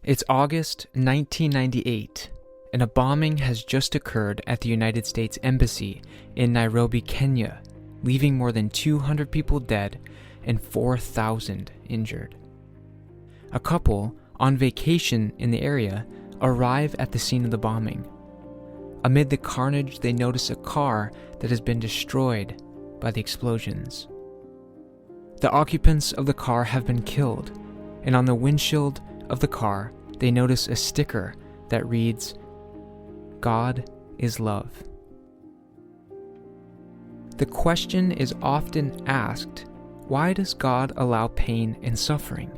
It's August 1998, and a bombing has just occurred at the United States Embassy in Nairobi, Kenya, leaving more than 200 people dead and 4,000 injured. A couple on vacation in the area arrive at the scene of the bombing. Amid the carnage, they notice a car that has been destroyed by the explosions. The occupants of the car have been killed, and on the windshield of the car, they notice a sticker that reads, "God is love." The question is often asked, why does God allow pain and suffering?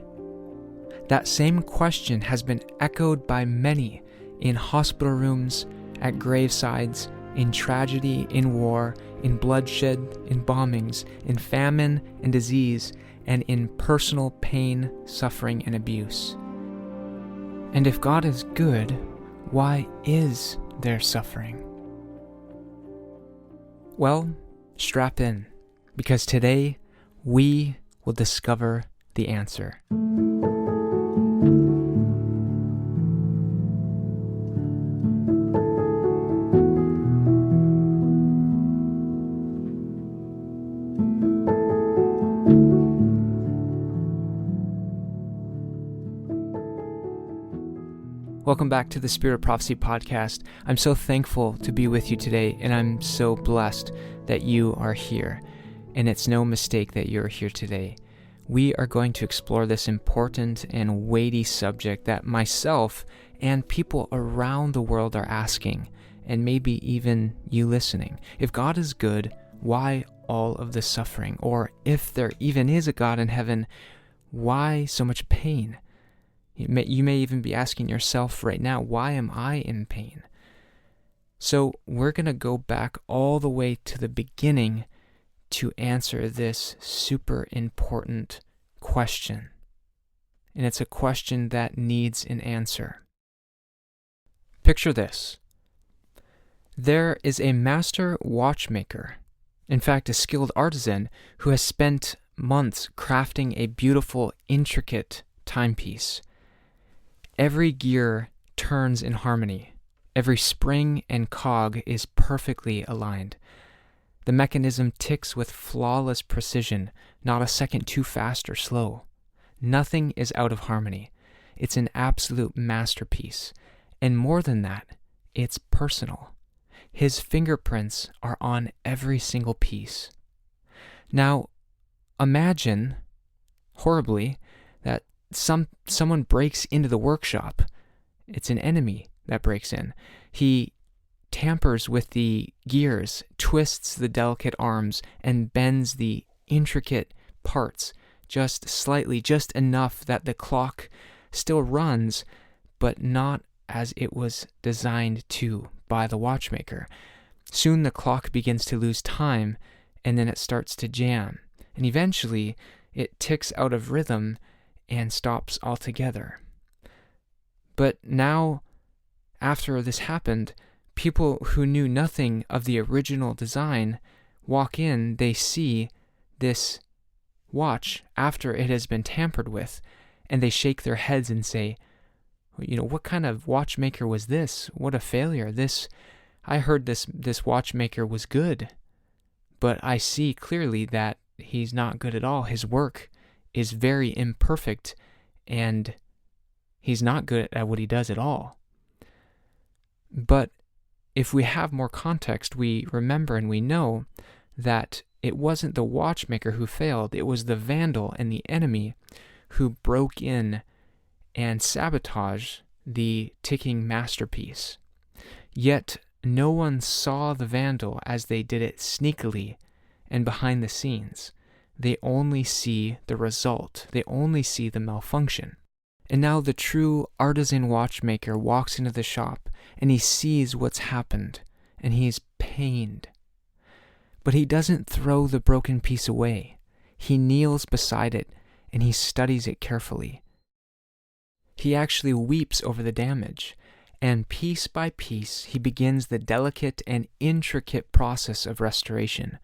That same question has been echoed by many in hospital rooms, at gravesides, in tragedy, in war, in bloodshed, in bombings, in famine and disease, and in personal pain, suffering, and abuse. And if God is good, why is there suffering? Well, strap in, because today we will discover the answer. Welcome back to the Spirit of Prophecy podcast. I'm so thankful to be with you today, and I'm so blessed that you are here. And it's no mistake that you're here today. We are going to explore this important and weighty subject that myself and people around the world are asking, and maybe even you listening. If God is good, why all of the suffering? Or if there even is a God in heaven, why so much pain? You may even be asking yourself right now, why am I in pain? So we're going to go back all the way to the beginning to answer this super important question. And it's a question that needs an answer. Picture this. There is a master watchmaker, in fact, a skilled artisan who has spent months crafting a beautiful, intricate timepiece. Every gear turns in harmony. Every spring and cog is perfectly aligned. The mechanism ticks with flawless precision, not a second too fast or slow. Nothing is out of harmony. It's an absolute masterpiece. And more than that, it's personal. His fingerprints are on every single piece. Now, imagine, horribly, that someone breaks into the workshop. It's an enemy that breaks in. He tampers with the gears, twists the delicate arms, and bends the intricate parts just slightly, just enough that the clock still runs, but not as it was designed to by the watchmaker. Soon the clock begins to lose time, and then it starts to jam, and eventually it ticks out of rhythm and stops altogether. But now, after this happened, people who knew nothing of the original design walk in, they see this watch after it has been tampered with, and they shake their heads and say, what kind of watchmaker was this? What a failure. I heard this watchmaker was good, but I see clearly that he's not good at all. His work is very imperfect, and he's not good at what he does at all. But if we have more context, we remember and we know that it wasn't the watchmaker who failed, it was the vandal and the enemy who broke in and sabotaged the ticking masterpiece. Yet no one saw the vandal as they did it sneakily and behind the scenes. They only see the result. They only see the malfunction. And now the true artisan watchmaker walks into the shop and he sees what's happened and he's pained. But he doesn't throw the broken piece away. He kneels beside it and he studies it carefully. He actually weeps over the damage, and piece by piece he begins the delicate and intricate process of restoration.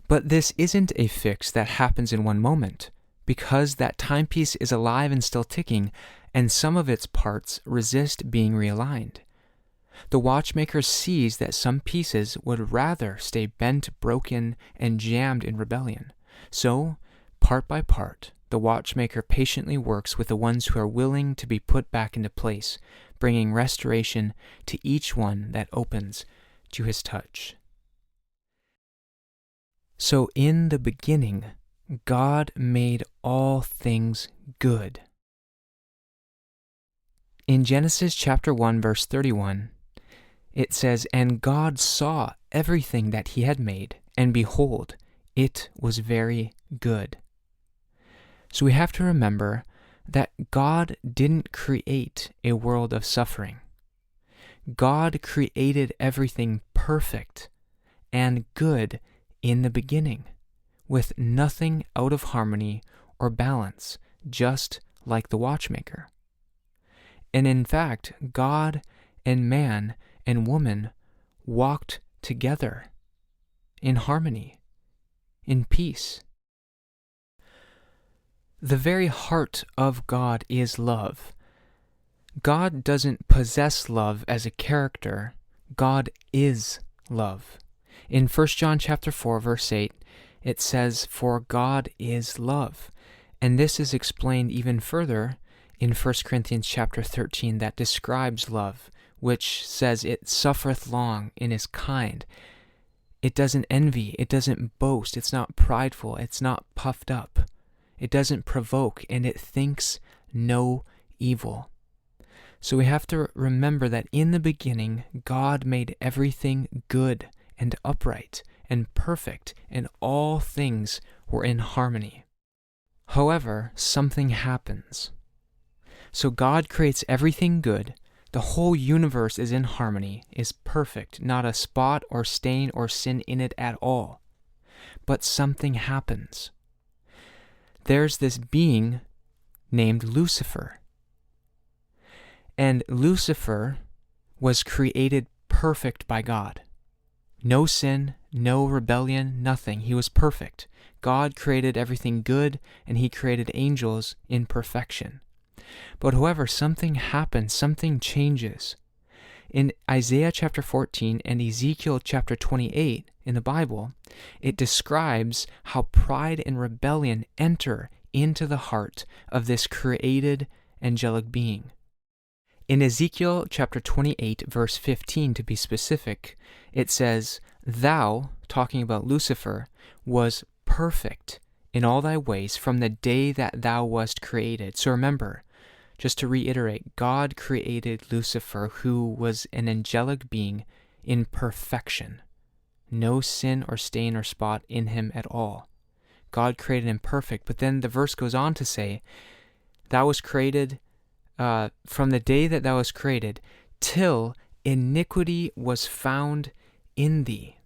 But this isn't a fix that happens in one moment. Because that timepiece is alive and still ticking, and some of its parts resist being realigned. The watchmaker sees that some pieces would rather stay bent, broken, and jammed in rebellion. So, part by part, the watchmaker patiently works with the ones who are willing to be put back into place, bringing restoration to each one that opens to his touch. So in the beginning, God made all things good. In Genesis chapter 1, verse 31, it says, "And God saw everything that he had made, and behold, it was very good." So we have to remember that God didn't create a world of suffering. God created everything perfect and good in the beginning, with nothing out of harmony or balance, just like the watchmaker. And in fact, God and man and woman walked together in harmony, in peace. The very heart of God is love. God doesn't possess love as a character. God is love. In 1 John chapter 4, verse 8, it says, "For God is love." And this is explained even further in 1 Corinthians chapter 13 that describes love, which says it suffereth long and is kind. It doesn't envy, it doesn't boast, it's not prideful, it's not puffed up. It doesn't provoke, and it thinks no evil. So we have to remember that in the beginning, God made everything good and upright and perfect, and all things were in harmony. However, something happens. So God creates everything good. The whole universe is in harmony, is perfect, not a spot or stain or sin in it at all. But something happens. There's this being named Lucifer. And Lucifer was created perfect by God. No sin, no rebellion, nothing. He was perfect. God created everything good, and he created angels in perfection. But however, something happens, something changes. In Isaiah chapter 14 and Ezekiel chapter 28 in the Bible, it describes how pride and rebellion enter into the heart of this created angelic being. In Ezekiel chapter 28, verse 15 to be specific, it says, "Thou," talking about Lucifer, "was perfect in all thy ways from the day that thou wast created." So remember, just to reiterate, God created Lucifer, who was an angelic being, in perfection. No sin or stain or spot in him at all. God created him perfect. But then the verse goes on to say, "Thou was created from the day that thou was created, till iniquity was found in thee."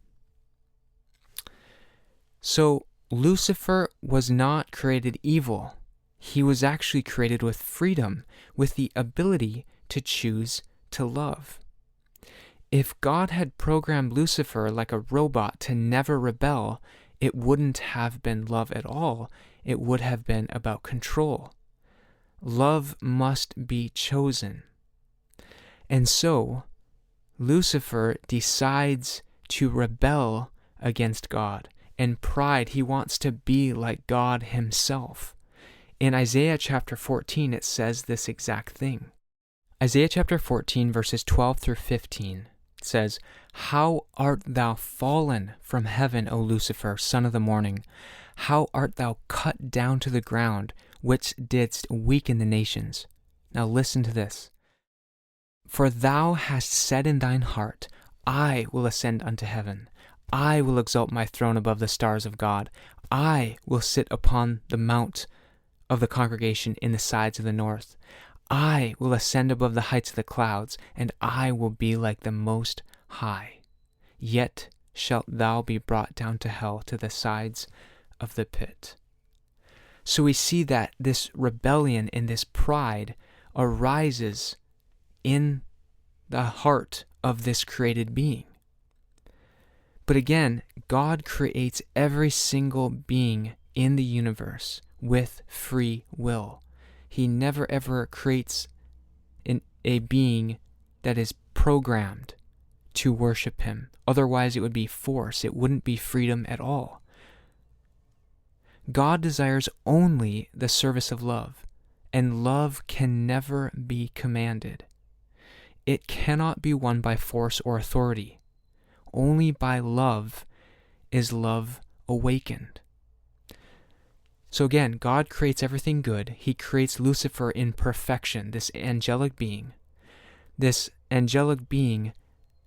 So Lucifer was not created evil. He was actually created with freedom, with the ability to choose to love. If God had programmed Lucifer like a robot to never rebel, it wouldn't have been love at all. It would have been about control. Love must be chosen. And so, Lucifer decides to rebel against God. In pride, he wants to be like God himself. In Isaiah chapter 14, it says this exact thing. Isaiah chapter 14, verses 12 through 15 says, "How art thou fallen from heaven, O Lucifer, son of the morning? How art thou cut down to the ground, which didst weaken the nations?" Now listen to this. "For thou hast said in thine heart, I will ascend unto heaven. I will exalt my throne above the stars of God. I will sit upon the mount of the congregation in the sides of the north. I will ascend above the heights of the clouds, and I will be like the Most High. Yet shalt thou be brought down to hell, to the sides of the pit." So we see that this rebellion and this pride arises in the heart of this created being. But again, God creates every single being in the universe with free will. He never ever creates a being that is programmed to worship him. Otherwise, it would be force. It wouldn't be freedom at all. God desires only the service of love, and love can never be commanded. It cannot be won by force or authority. Only by love is love awakened. So again, God creates everything good. He creates Lucifer in perfection, this angelic being. This angelic being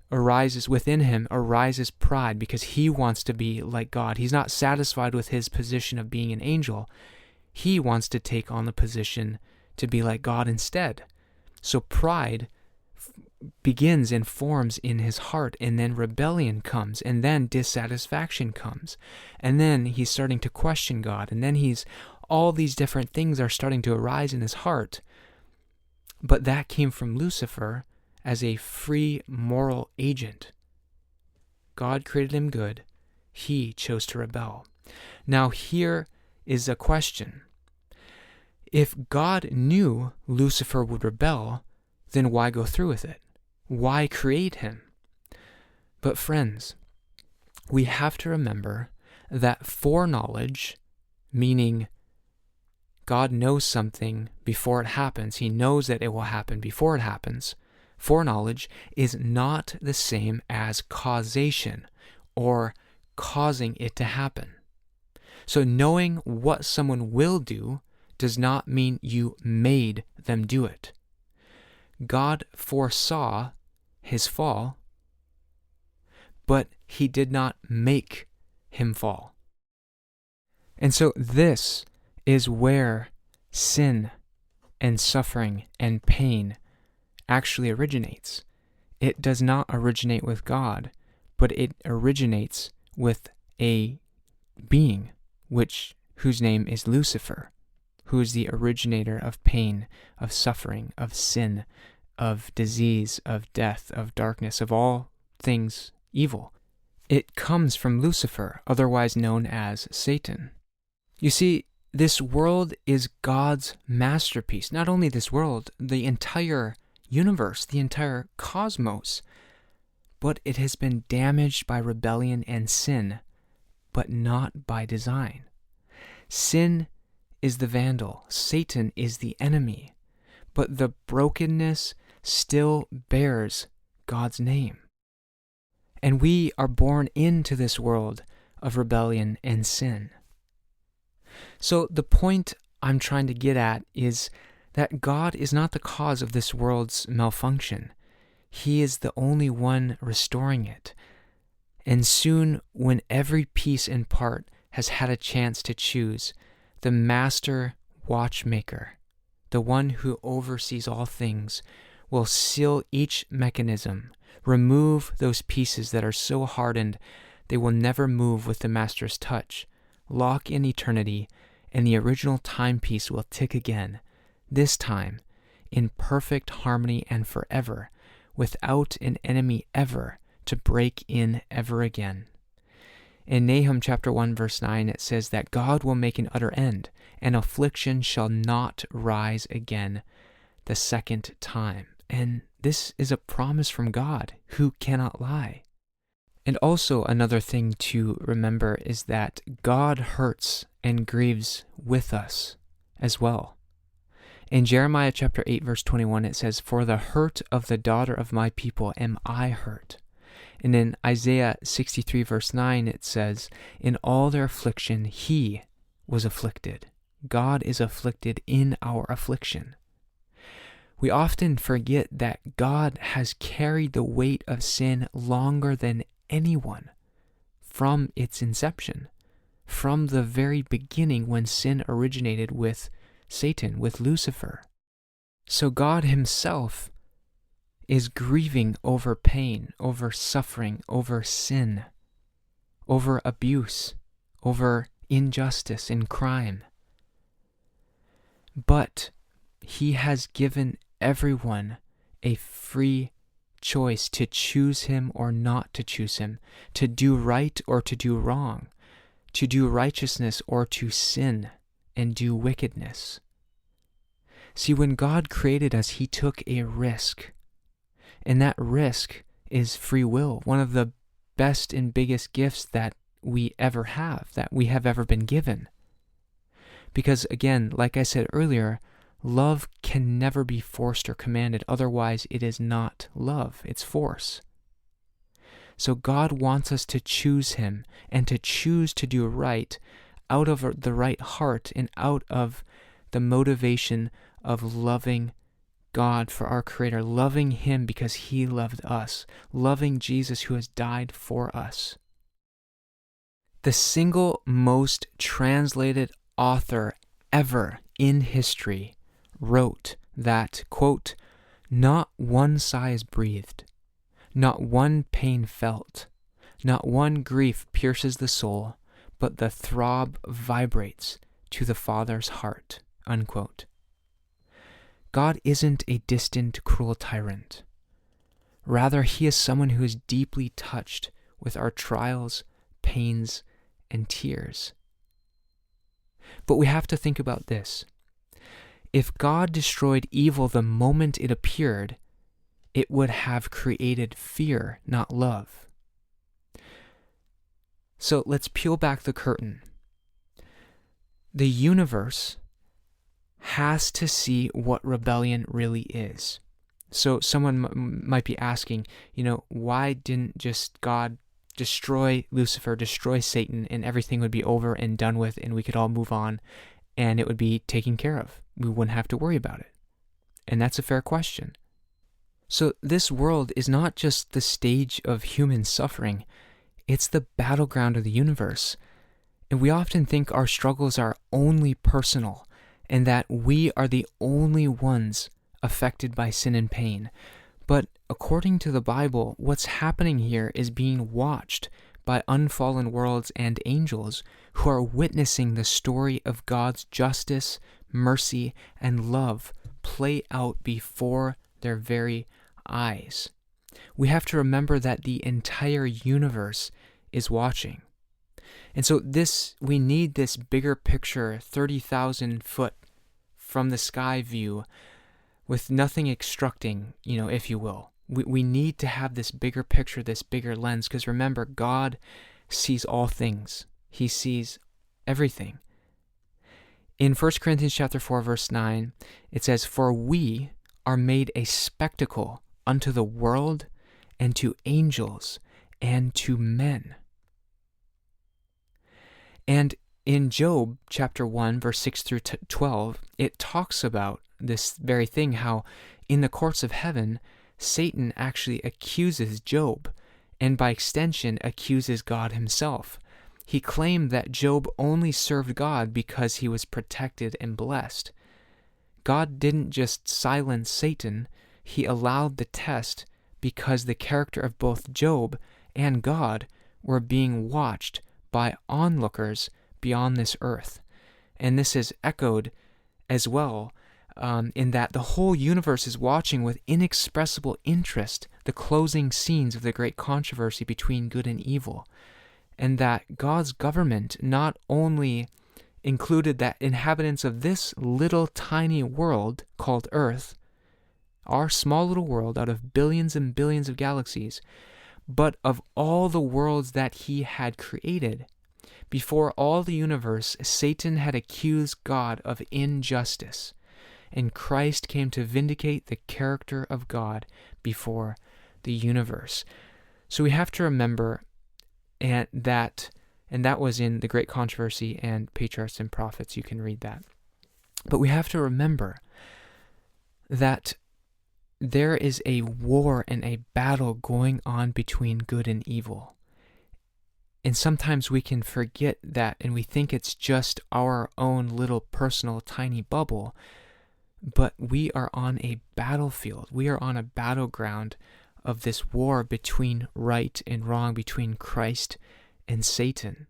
within him arises pride because he wants to be like God. He's not satisfied with his position of being an angel. He wants to take on the position to be like God instead. So pride begins and forms in his heart, and then rebellion comes, and then dissatisfaction comes, and then he's starting to question God, and then all these different things are starting to arise in his heart. But that came from Lucifer as a free moral agent. God created him good. He chose to rebel. Now here is a question. If God knew Lucifer would rebel, then why go through with it? Why create him? But friends, we have to remember that foreknowledge, meaning God knows something before it happens, he knows that it will happen before it happens. Foreknowledge is not the same as causation or causing it to happen. So knowing what someone will do does not mean you made them do it. God foresaw his fall, but he did not make him fall. And so this is where sin and suffering and pain actually originates. It does not originate with God, but it originates with a being whose name is Lucifer, who is the originator of pain, of suffering, of sin, of disease, of death, of darkness, of all things evil. It comes from Lucifer, otherwise known as Satan. You see, this world is God's masterpiece. Not only this world, the entire universe, the entire cosmos, but it has been damaged by rebellion and sin, but not by design. Sin is the vandal, Satan is the enemy, but the brokenness still bears God's name. And we are born into this world of rebellion and sin. So the point I'm trying to get at is that God is not the cause of this world's malfunction. He is the only one restoring it. And soon, when every piece and part has had a chance to choose, the master watchmaker, the one who oversees all things, will seal each mechanism, remove those pieces that are so hardened they will never move with the master's touch, lock in eternity, and the original timepiece will tick again, this time in perfect harmony and forever, without an enemy ever to break in ever again. In Nahum chapter 1 verse 9 it says that God will make an utter end, and affliction shall not rise again the second time. And this is a promise from God, who cannot lie. And also another thing to remember is that God hurts and grieves with us as well. In Jeremiah chapter 8 verse 21 it says, "For the hurt of the daughter of my people am I hurt." And in Isaiah 63 verse 9 it says, "In all their affliction he was afflicted." God is afflicted in our affliction. We often forget that God has carried the weight of sin longer than anyone from its inception, from the very beginning when sin originated with Satan, with Lucifer. So God himself is grieving over pain, over suffering, over sin, over abuse, over injustice and crime. But he has given everyone a free choice to choose him or not to choose him, to do right or to do wrong, to do righteousness or to sin and do wickedness. See, when God created us, he took a risk. And that risk is free will, one of the best and biggest gifts that we ever have, that we have ever been given. Because again, like I said earlier, love can never be forced or commanded. Otherwise, it is not love, it's force. So God wants us to choose him and to choose to do right out of the right heart and out of the motivation of loving God for our Creator, loving him because he loved us, loving Jesus who has died for us. The single most translated author ever in history wrote that, quote, "Not one sigh is breathed, not one pain felt, not one grief pierces the soul, but the throb vibrates to the Father's heart," unquote. God isn't a distant, cruel tyrant. Rather, he is someone who is deeply touched with our trials, pains, and tears. But we have to think about this. If God destroyed evil the moment it appeared, it would have created fear, not love. So let's peel back the curtain. The universe has to see what rebellion really is. So someone might be asking, why didn't just God destroy Lucifer, destroy Satan, and everything would be over and done with, and we could all move on, and it would be taken care of. We wouldn't have to worry about it. And that's a fair question. So this world is not just the stage of human suffering, it's the battleground of the universe. And we often think our struggles are only personal, and that we are the only ones affected by sin and pain. But according to the Bible, what's happening here is being watched by unfallen worlds and angels who are witnessing the story of God's justice, mercy, and love play out before their very eyes. We have to remember that the entire universe is watching. And so we need this bigger picture, 30,000 foot from the sky view with nothing obstructing, if you will. We need to have this bigger picture, this bigger lens, because remember, God sees all things. He sees everything. In 1 Corinthians chapter 4, verse 9, it says, "For we are made a spectacle unto the world and to angels and to men." And in Job chapter 1, verse 6 through 12, it talks about this very thing, how in the courts of heaven, Satan actually accuses Job, and by extension accuses God himself. He claimed that Job only served God because he was protected and blessed. God didn't just silence Satan, he allowed the test because the character of both Job and God were being watched by onlookers beyond this earth. And this is echoed as well in that the whole universe is watching with inexpressible interest the closing scenes of the great controversy between good and evil, and that God's government not only included the inhabitants of this little tiny world called Earth, our small little world out of billions and billions of galaxies, but of all the worlds that he had created. Before all the universe, Satan had accused God of injustice, and Christ came to vindicate the character of God before the universe. So we have to remember and that was in the Great Controversy and Patriarchs and Prophets. You can read that. But we have to remember that there is a war and a battle going on between good and evil. And sometimes we can forget that, and we think it's just our own little personal tiny bubble. But we are on a battlefield. We are on a battleground of this war between right and wrong, between Christ and Satan.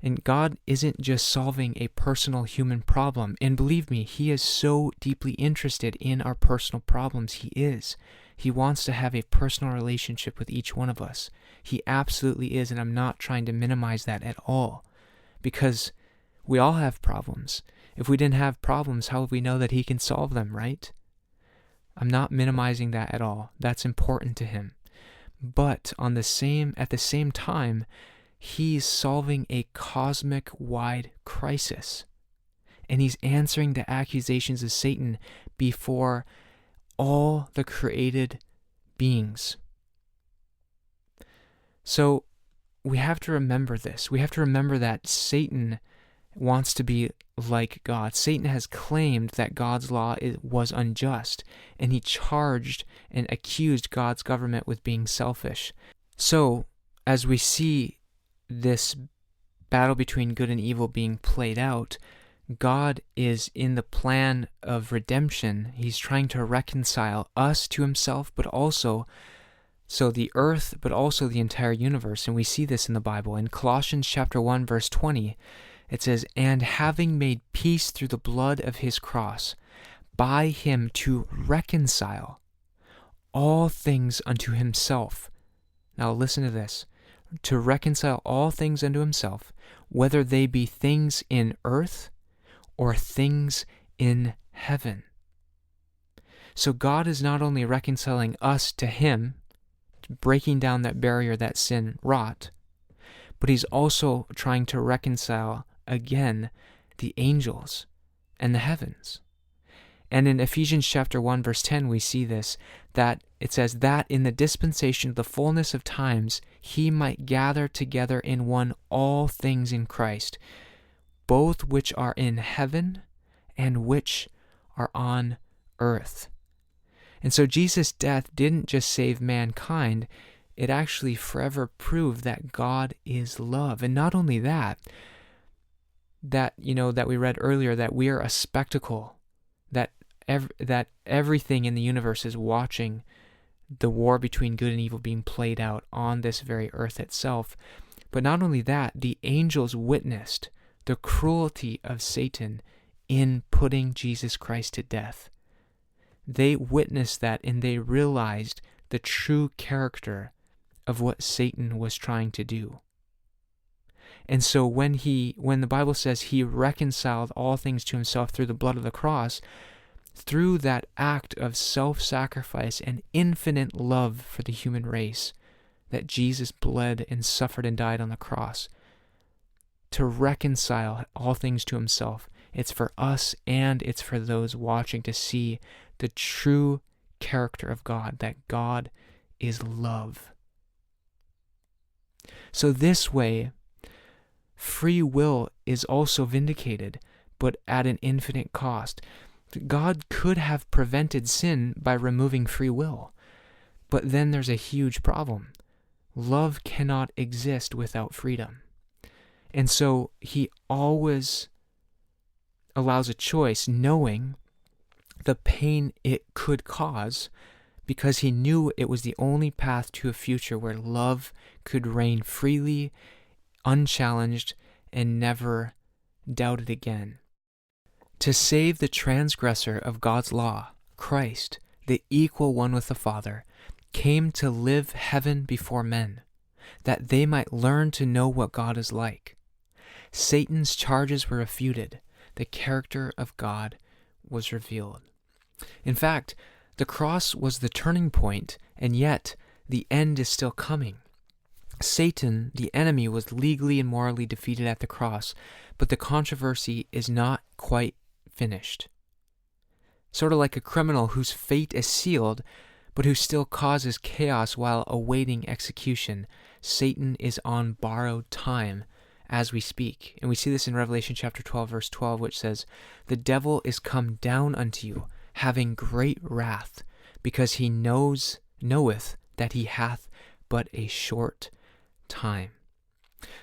And God isn't just solving a personal human problem. And believe me, he is so deeply interested in our personal problems. He is. He wants to have a personal relationship with each one of us. He absolutely is, and I'm not trying to minimize that at all, because we all have problems. If we didn't have problems, how would we know that he can solve them, right? I'm not minimizing that at all. That's important to him. But at the same time, he's solving a cosmic-wide crisis. And he's answering the accusations of Satan before all the created beings. So we have to remember this. We have to remember that Satan wants to be like God. Satan has claimed that God's law was unjust, and he charged and accused God's government with being selfish. So, as we see this battle between good and evil being played out, God is in the plan of redemption. He's trying to reconcile us to himself, but also the earth, but also the entire universe. And we see this in the Bible. In Colossians chapter 1, verse 20, it says, "And having made peace through the blood of his cross, by him to reconcile all things unto himself." Now listen to this. To reconcile all things unto himself, whether they be things in earth or things in heaven. So God is not only reconciling us to him, breaking down that barrier that sin wrought, but he's also trying to reconcile again the angels and the heavens. And in Ephesians chapter 1, verse 10, we see this, that it says that in the dispensation of the fullness of times, he might gather together in one all things in Christ, both which are in heaven and which are on earth. And so Jesus' death didn't just save mankind, it actually forever proved that God is love. And not only that we read earlier, that we are a spectacle, that everything in the universe is watching the war between good and evil being played out on this very earth itself. But not only that, the angels witnessed the cruelty of Satan in putting Jesus Christ to death. They witnessed that, and they realized the true character of what Satan was trying to do. And so when the Bible says he reconciled all things to himself through the blood of the cross, through that act of self-sacrifice and infinite love for the human race, that Jesus bled and suffered and died on the cross, to reconcile all things to himself, it's for us and it's for those watching to see the true character of God, that God is love. So this way, free will is also vindicated, but at an infinite cost. God could have prevented sin by removing free will, but then there's a huge problem. Love cannot exist without freedom. And so he always allows a choice, knowing the pain it could cause, because he knew it was the only path to a future where love could reign freely, unchallenged, and never doubted again. To save the transgressor of God's law, Christ, the equal one with the Father, came to live heaven before men, that they might learn to know what God is like. Satan's charges were refuted. The character of God was revealed. In fact, the cross was the turning point, and yet the end is still coming. Satan, the enemy, was legally and morally defeated at the cross, but the controversy is not quite finished. Sort of like a criminal whose fate is sealed, but who still causes chaos while awaiting execution, Satan is on borrowed time as we speak. And we see this in Revelation chapter 12, verse 12, which says, "The devil is come down unto you, having great wrath, because he knoweth that he hath but a short time."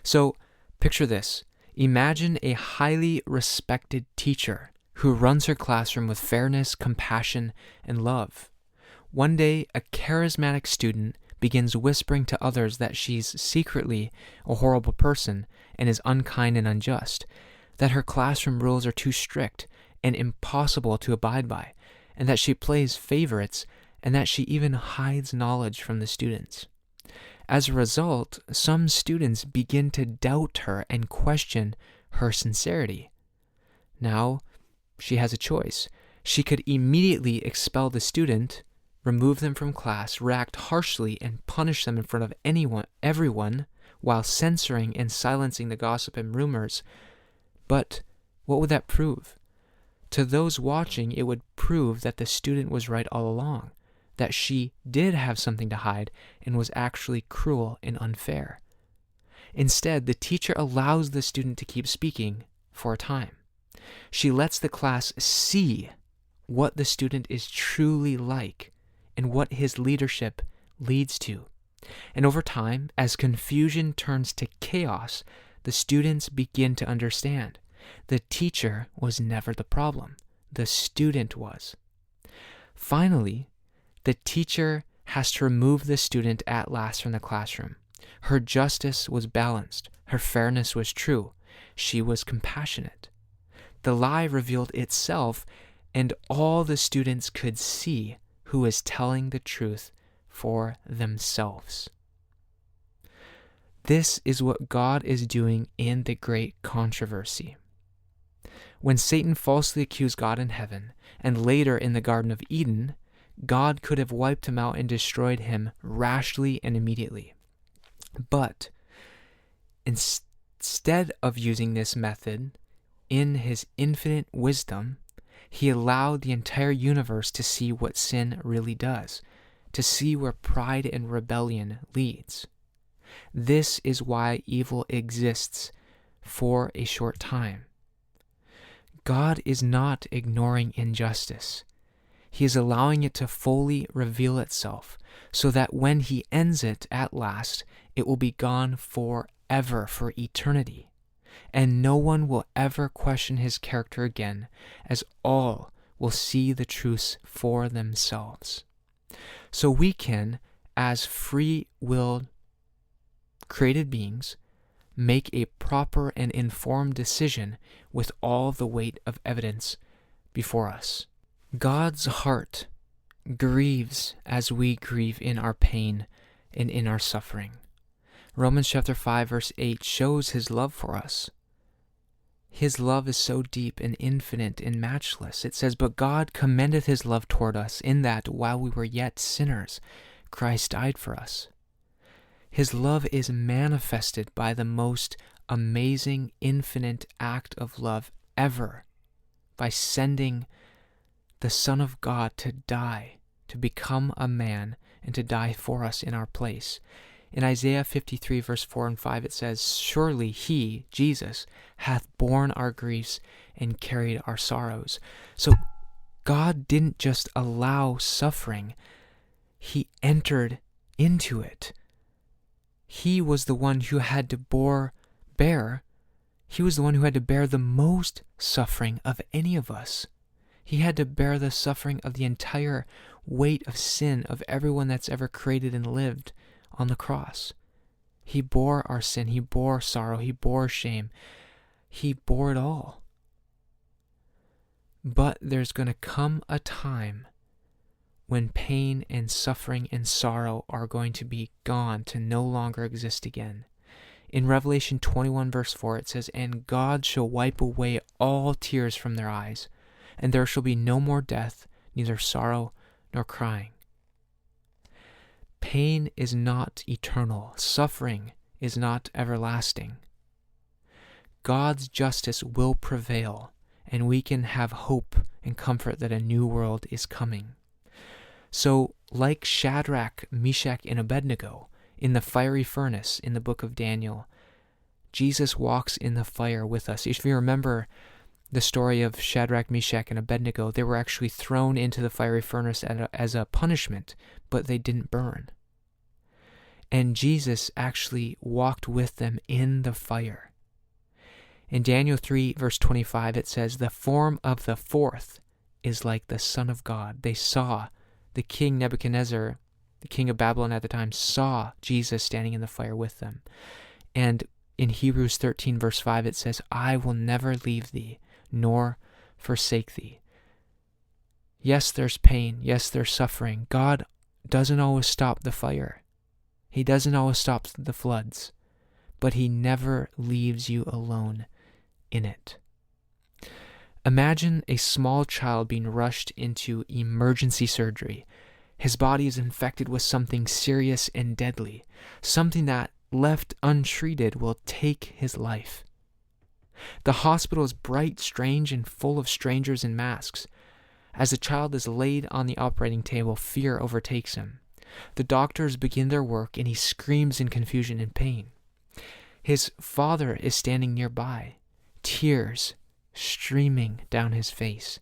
So picture this. Imagine a highly respected teacher who runs her classroom with fairness, compassion, and love. One day, a charismatic student begins whispering to others that she's secretly a horrible person and is unkind and unjust, that her classroom rules are too strict and impossible to abide by, and that she plays favorites, and that she even hides knowledge from the students. As a result, some students begin to doubt her and question her sincerity. Now she has a choice. She could immediately expel the student, remove them from class, react harshly, and punish them in front of everyone, while censoring and silencing the gossip and rumors. But what would that prove? To those watching, it would prove that the student was right all along, that she did have something to hide and was actually cruel and unfair. Instead, the teacher allows the student to keep speaking for a time. She lets the class see what the student is truly like and what his leadership leads to. And over time, as confusion turns to chaos, the students begin to understand. The teacher was never the problem. The student was. Finally, the teacher has to remove the student at last from the classroom. Her justice was balanced. Her fairness was true. She was compassionate. The lie revealed itself, and all the students could see who was telling the truth for themselves. This is what God is doing in the great controversy. When Satan falsely accused God in heaven, and later in the Garden of Eden, God could have wiped him out and destroyed him rashly and immediately. But instead of using this method, in his infinite wisdom, he allowed the entire universe to see what sin really does, to see where pride and rebellion leads. This is why evil exists for a short time. God is not ignoring injustice. He is allowing it to fully reveal itself, so that when he ends it at last, it will be gone forever, for eternity. And no one will ever question his character again, as all will see the truths for themselves. So we can, as free-willed created beings, make a proper and informed decision with all the weight of evidence before us. God's heart grieves as we grieve in our pain and in our suffering. Romans chapter 5 verse 8 shows his love for us. His love is so deep and infinite and matchless. It says, "But God commendeth his love toward us, in that, while we were yet sinners, Christ died for us." His love is manifested by the most amazing, infinite act of love ever, by sending the Son of God to die, to become a man, and to die for us in our place. In Isaiah 53 verse 4 and 5 it says, "Surely he, Jesus, hath borne our griefs and carried our sorrows." So God didn't just allow suffering, he entered into it. He was the one who had to bear the most suffering of any of us. He had to bear the suffering of the entire weight of sin of everyone that's ever created and lived on the cross. He bore our sin, he bore sorrow, he bore shame. He bore it all. But there's going to come a time when pain and suffering and sorrow are going to be gone, to no longer exist again. In Revelation 21 verse 4 it says, "And God shall wipe away all tears from their eyes, and there shall be no more death, neither sorrow nor crying." Pain is not eternal. Suffering is not everlasting. God's justice will prevail, and we can have hope and comfort that a new world is coming. So, like Shadrach, Meshach, and Abednego in the fiery furnace in the book of Daniel, Jesus walks in the fire with us. If you remember the story of Shadrach, Meshach, and Abednego, they were actually thrown into the fiery furnace as a punishment, but they didn't burn. And Jesus actually walked with them in the fire. In Daniel 3 verse 25 it says, "The form of the fourth is like the Son of God." They saw the king Nebuchadnezzar, the king of Babylon at the time, saw Jesus standing in the fire with them. And in Hebrews 13 verse 5 it says, "I will never leave thee, nor forsake thee." Yes, there's pain. Yes, there's suffering. God doesn't always stop the fire. He doesn't always stop the floods, but he never leaves you alone in it. Imagine a small child being rushed into emergency surgery. His body is infected with something serious and deadly, something that, left untreated, will take his life. The hospital is bright, strange, and full of strangers in masks. As the child is laid on the operating table, fear overtakes him. The doctors begin their work, and he screams in confusion and pain. His father is standing nearby, tears streaming down his face.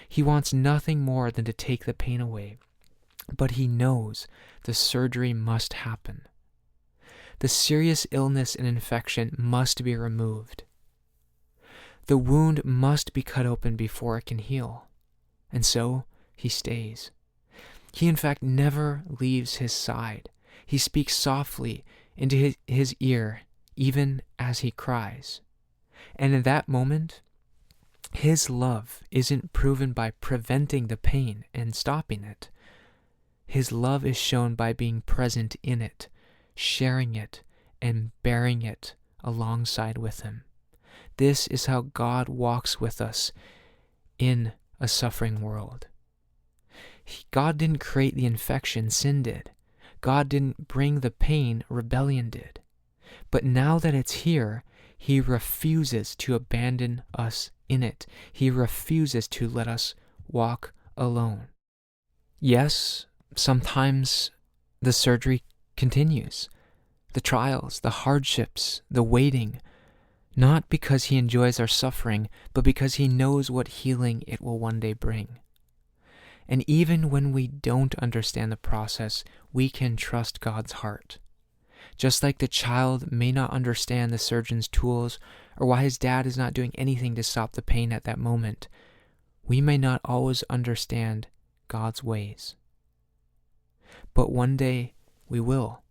He wants nothing more than to take the pain away, but he knows the surgery must happen. The serious illness and infection must be removed. The wound must be cut open before it can heal, and so he stays. He, in fact, never leaves his side. He speaks softly into his ear, even as he cries. And in that moment, his love isn't proven by preventing the pain and stopping it. His love is shown by being present in it, sharing it, and bearing it alongside with him. This is how God walks with us in a suffering world. God didn't create the infection, sin did. God didn't bring the pain, rebellion did. But now that it's here, he refuses to abandon us in it. He refuses to let us walk alone. Yes, sometimes the surgery continues, the trials, the hardships, the waiting, not because he enjoys our suffering, but because he knows what healing it will one day bring. And even when we don't understand the process, we can trust God's heart. Just like the child may not understand the surgeon's tools or why his dad is not doing anything to stop the pain at that moment, we may not always understand God's ways. But one day we will.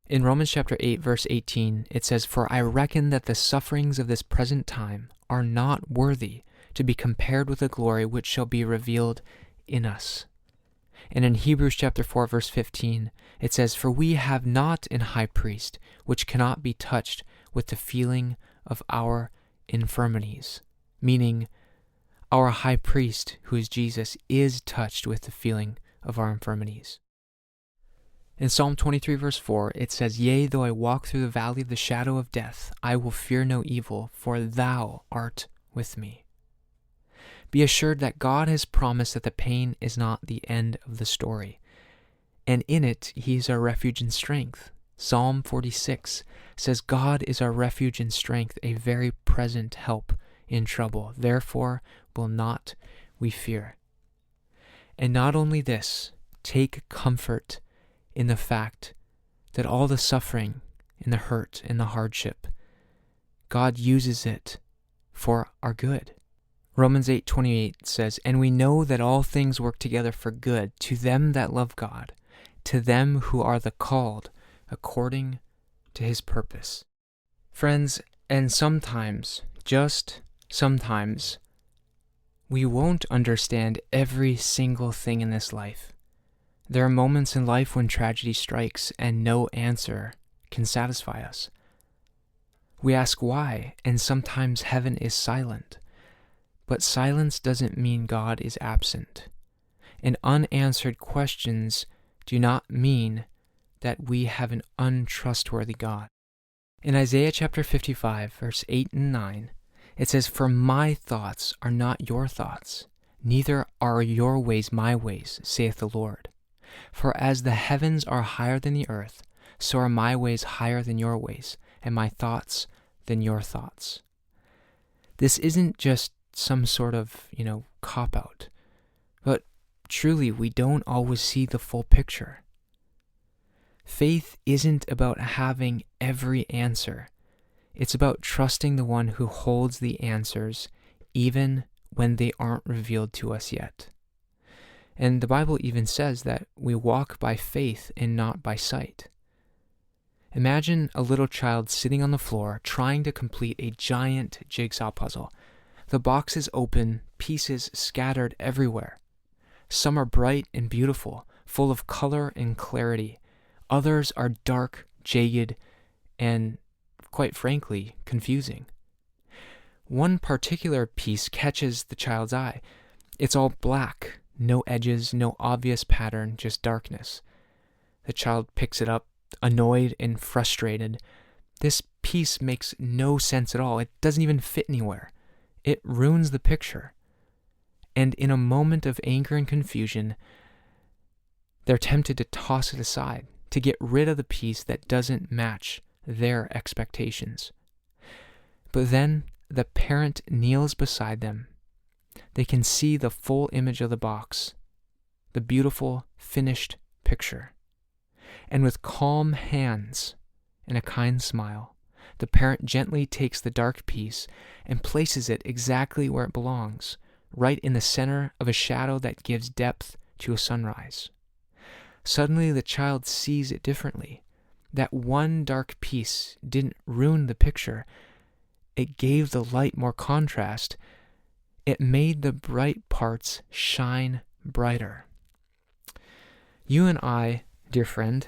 In Romans chapter 8, verse 18, it says, "For I reckon that the sufferings of this present time are not worthy to be compared with the glory which shall be revealed in us." And in Hebrews chapter 4, verse 15, it says, "For we have not an high priest which cannot be touched with the feeling of our infirmities," meaning our high priest, who is Jesus, is touched with the feeling of our infirmities. In Psalm 23, verse 4, it says, "Yea, though I walk through the valley of the shadow of death, I will fear no evil, for thou art with me." Be assured that God has promised that the pain is not the end of the story, and in it he is our refuge and strength. Psalm 46 says, "God is our refuge and strength, a very present help in trouble. Therefore will not we fear." And not only this, take comfort in the fact that all the suffering and the hurt and the hardship, God uses it for our good. Romans 8:28 says, "And we know that all things work together for good to them that love God, to them who are the called according to his purpose." Friends, and sometimes, just sometimes, we won't understand every single thing in this life. There are moments in life when tragedy strikes and no answer can satisfy us. We ask why, and sometimes heaven is silent. But silence doesn't mean God is absent. And unanswered questions do not mean that we have an untrustworthy God. In Isaiah chapter 55, verse 8 and 9, it says, "For my thoughts are not your thoughts, neither are your ways my ways, saith the Lord. For as the heavens are higher than the earth, so are my ways higher than your ways, and my thoughts than your thoughts." This isn't just some sort of, cop-out, but truly we don't always see the full picture. Faith isn't about having every answer. It's about trusting the one who holds the answers, even when they aren't revealed to us yet. And the Bible even says that we walk by faith and not by sight. Imagine a little child sitting on the floor trying to complete a giant jigsaw puzzle. The box is open, pieces scattered everywhere. Some are bright and beautiful, full of color and clarity. Others are dark, jagged, and, quite frankly, confusing. one particular piece catches the child's eye. It's all black, no edges, no obvious pattern, just darkness. The child picks it up, annoyed and frustrated. This piece makes no sense at all. It doesn't even fit anywhere. It ruins the picture. And in a moment of anger and confusion, they're tempted to toss it aside, to get rid of the piece that doesn't match their expectations. But then the parent kneels beside them. They can see the full image of the box, the beautiful, finished picture. And with calm hands and a kind smile, the parent gently takes the dark piece and places it exactly where it belongs, right in the center of a shadow that gives depth to a sunrise. Suddenly the child sees it differently. That one dark piece didn't ruin the picture. It gave the light more contrast. It made the bright parts shine brighter. You and I, dear friend,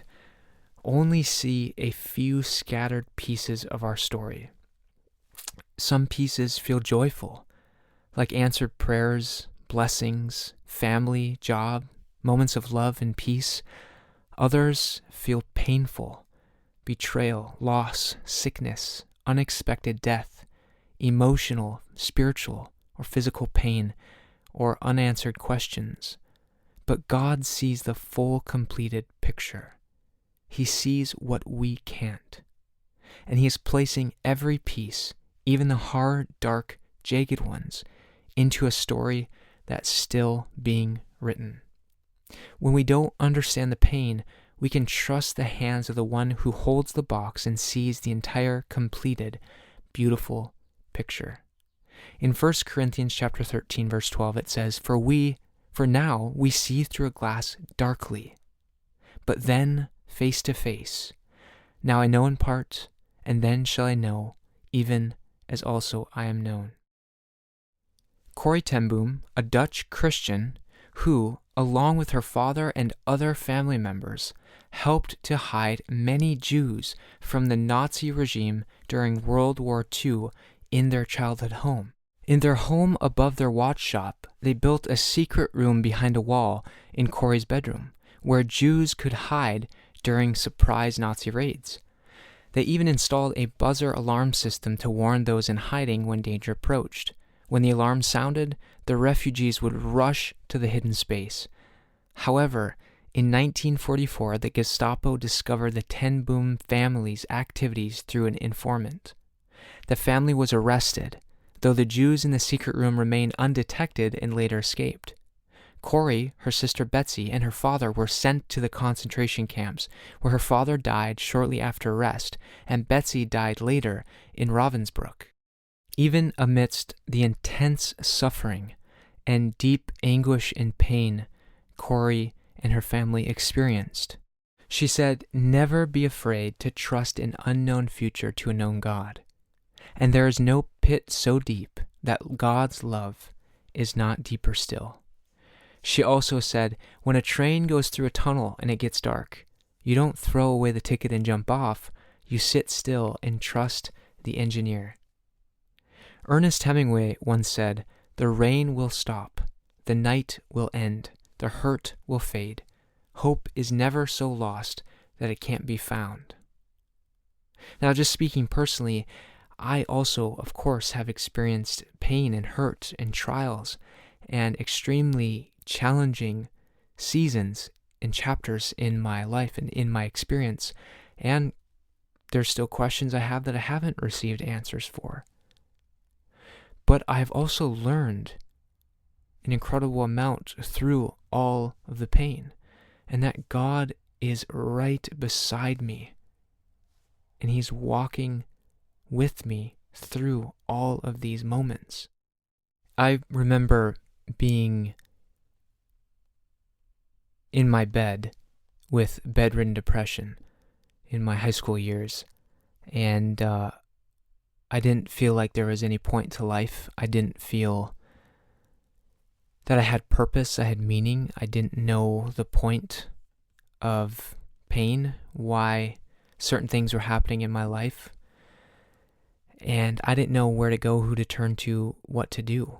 only see a few scattered pieces of our story. Some pieces feel joyful, like answered prayers, blessings, family, job, moments of love and peace. Others feel painful, betrayal, loss, sickness, unexpected death, emotional, spiritual, or physical pain, or unanswered questions. But God sees the full, completed picture. He sees what we can't. And He is placing every piece, even the hard, dark, jagged ones, into a story that's still being written. When we don't understand the pain, we can trust the hands of the one who holds the box and sees the entire completed, beautiful picture. In 1 Corinthians chapter 13, verse 12, it says, For now we see through a glass darkly, but then face to face. Now I know in part, and then shall I know, even as also I am known. Corrie ten Boom, a Dutch Christian who, along with her father and other family members, helped to hide many Jews from the Nazi regime during World War II in their childhood home. In their home above their watch shop, they built a secret room behind a wall in Corrie's bedroom, where Jews could hide during surprise Nazi raids. They even installed a buzzer alarm system to warn those in hiding when danger approached. When the alarm sounded, the refugees would rush to the hidden space. However, in 1944, the Gestapo discovered the ten Boom family's activities through an informant. The family was arrested, though the Jews in the secret room remained undetected and later escaped. Corrie, her sister Betsy, and her father were sent to the concentration camps, where her father died shortly after arrest, and Betsy died later in Ravensbrück. Even amidst the intense suffering and deep anguish and pain Corrie and her family experienced, she said, "Never be afraid to trust an unknown future to a known God. And there is no pit so deep that God's love is not deeper still." She also said, when a train goes through a tunnel and it gets dark, you don't throw away the ticket and jump off, you sit still and trust the engineer. Ernest Hemingway once said, "The rain will stop, the night will end, the hurt will fade. Hope is never so lost that it can't be found." Now, just speaking personally, I also, of course, have experienced pain and hurt and trials and extremely challenging seasons and chapters in my life and in my experience. And there's still questions I have that I haven't received answers for. But I've also learned an incredible amount through all of the pain, and that God is right beside me, and He's walking with me through all of these moments. I remember being in my bed with bedridden depression in my high school years, and I didn't feel like there was any point to life. I didn't feel that I had purpose, I had meaning. I didn't know the point of pain, why certain things were happening in my life. And I didn't know where to go, who to turn to, what to do.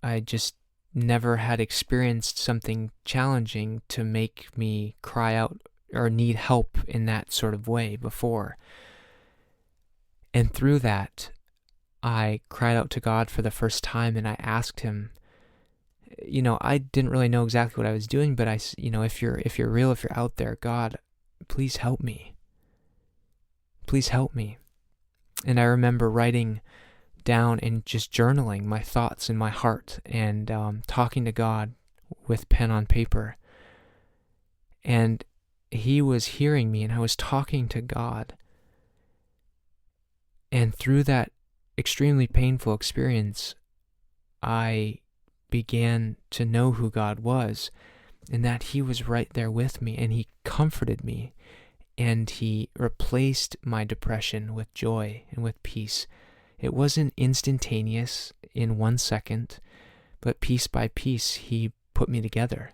I just never had experienced something challenging to make me cry out or need help in that sort of way before. And through that, I cried out to God for the first time, and I asked him, I didn't really know exactly what I was doing, but if you're real, if you're out there, God, please help me. Please help me. And I remember writing down and just journaling my thoughts in my heart and talking to God with pen on paper. And he was hearing me, and I was talking to God. And through that extremely painful experience, I began to know who God was, and that he was right there with me, and he comforted me, and he replaced my depression with joy and with peace. It wasn't instantaneous in 1 second, but piece by piece, he put me together.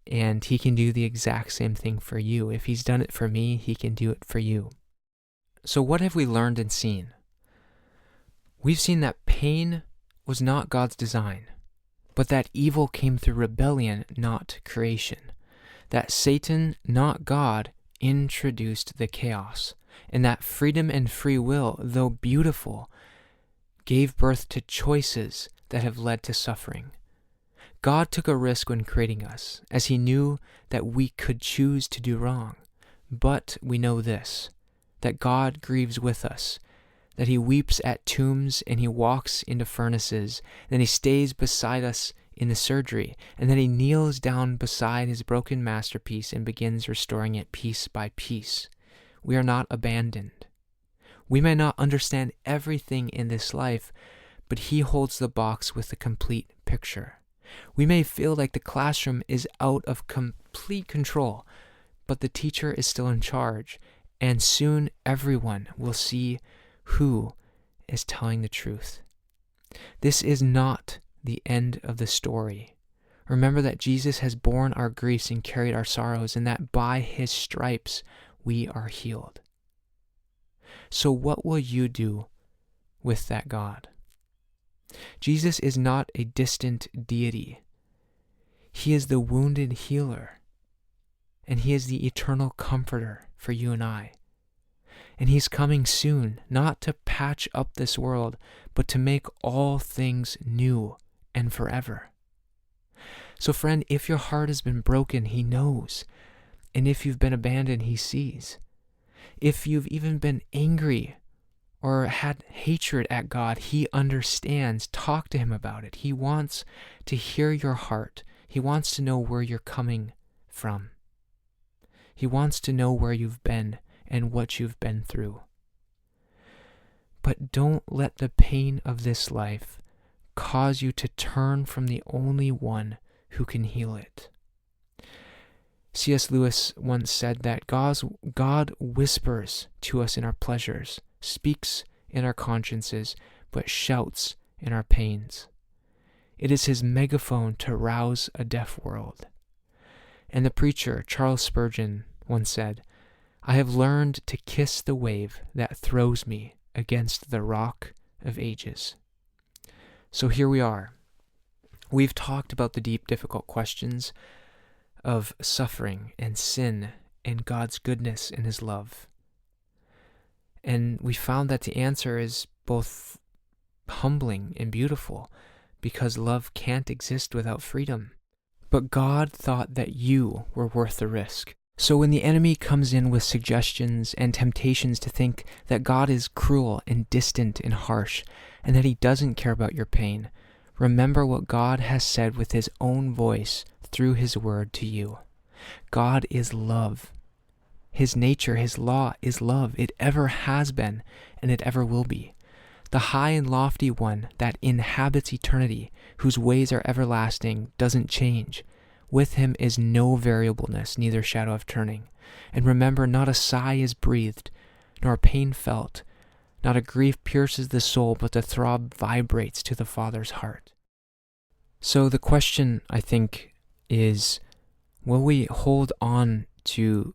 And he can do the exact same thing for you. If he's done it for me, he can do it for you. So what have we learned and seen? We've seen that pain was not God's design, but that evil came through rebellion, not creation. That Satan, not God, introduced the chaos, and that freedom and free will, though beautiful, gave birth to choices that have led to suffering. God took a risk when creating us, as he knew that we could choose to do wrong. But we know this, that God grieves with us, that he weeps at tombs and he walks into furnaces, then he stays beside us in the surgery, and then he kneels down beside his broken masterpiece and begins restoring it piece by piece. We are not abandoned. We may not understand everything in this life, but he holds the box with the complete picture. We may feel like the classroom is out of complete control, but the teacher is still in charge, and soon everyone will see who is telling the truth. This is not the end of the story. Remember that Jesus has borne our griefs and carried our sorrows, and that by his stripes we are healed. So what will you do with that God? Jesus is not a distant deity. He is the wounded healer, and he is the eternal comforter for you and I. And he's coming soon, not to patch up this world, but to make all things new and forever. So friend, if your heart has been broken, he knows. And if you've been abandoned, he sees. If you've even been angry or had hatred at God, he understands. Talk to him about it. He wants to hear your heart. He wants to know where you're coming from. He wants to know where you've been and what you've been through. But don't let the pain of this life cause you to turn from the only one who can heal it. C.S. Lewis once said that God whispers to us in our pleasures, speaks in our consciences, but shouts in our pains. It is his megaphone to rouse a deaf world. And the preacher, Charles Spurgeon, once said, "I have learned to kiss the wave that throws me against the rock of ages." So here we are. We've talked about the deep, difficult questions of suffering and sin and God's goodness and his love. And we found that the answer is both humbling and beautiful, because love can't exist without freedom. But God thought that you were worth the risk. So when the enemy comes in with suggestions and temptations to think that God is cruel and distant and harsh, and that he doesn't care about your pain, remember what God has said with his own voice through his word to you. God is love. His nature, his law is love. It ever has been, and it ever will be. The high and lofty one that inhabits eternity, whose ways are everlasting, doesn't change. With him is no variableness, neither shadow of turning. And remember, not a sigh is breathed, nor pain felt. Not a grief pierces the soul, but the throb vibrates to the Father's heart. So the question, I think, is, will we hold on to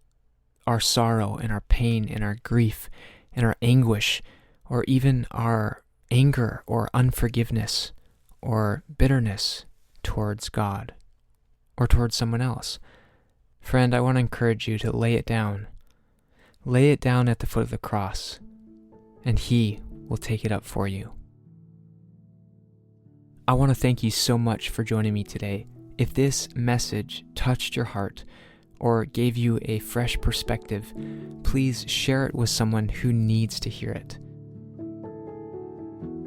our sorrow and our pain and our grief and our anguish, or even our anger or unforgiveness or bitterness towards God or towards someone else. Friend, I want to encourage you to lay it down. Lay it down at the foot of the cross, and He will take it up for you. I want to thank you so much for joining me today. If this message touched your heart or gave you a fresh perspective, please share it with someone who needs to hear it.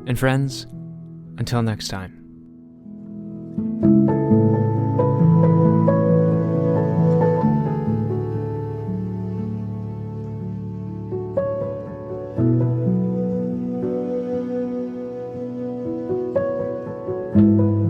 And friends, until next time. Thank you.